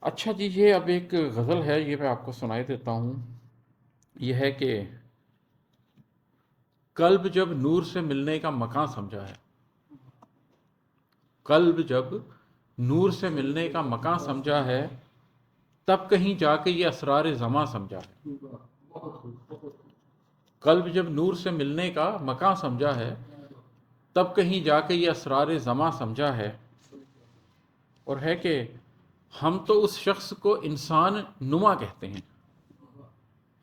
اچھا جی، یہ اب ایک غزل ہے، یہ میں آپ کو سنائی دیتا ہوں۔ یہ ہے کہ قلب جب نور سے ملنے کا مکان سمجھا ہے، قلب جب نور سے ملنے کا مکان سمجھا ہے، تب کہیں جا کے یہ اسرار زماں سمجھا ہے۔ قلب جب نور سے ملنے کا مکان سمجھا ہے، تب کہیں جا کے یہ اسرار زماں سمجھا ہے۔ اور ہے کہ ہم تو اس شخص کو انسان نما کہتے ہیں،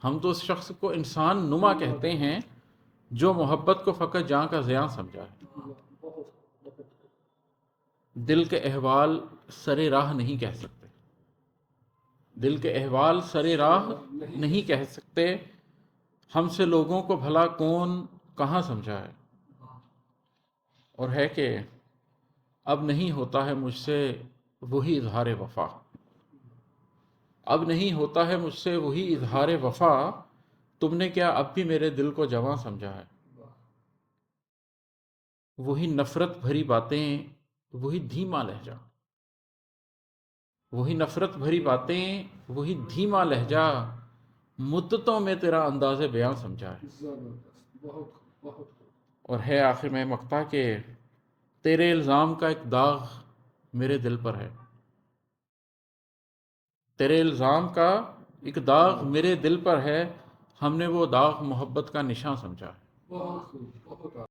ہم تو اس شخص کو انسان نما کہتے ہیں جو محبت کو فقط جاں کا زیاں سمجھا ہے۔ دل کے احوال سرے راہ نہیں کہہ سکتے، دل کے احوال سرے راہ نہیں کہہ سکتے، ہم سے لوگوں کو بھلا کون کہاں سمجھا ہے۔ اور ہے کہ اب نہیں ہوتا ہے مجھ سے وہی اظہار وفا، اب نہیں ہوتا ہے مجھ سے وہی اظہار وفا، تم نے کیا اب بھی میرے دل کو جواں سمجھا ہے۔ وہی نفرت بھری باتیں، وہی دھیما لہجہ، وہی نفرت بھری باتیں، وہی دھیما لہجہ، مدتوں میں تیرا انداز بیاں سمجھا ہے۔ اور ہے آخر میں مقطع کہ تیرے الزام کا ایک داغ میرے دل پر ہے، تیرے الزام کا ایک داغ میرے دل پر ہے، ہم نے وہ داغ محبت کا نشاں سمجھا ہے۔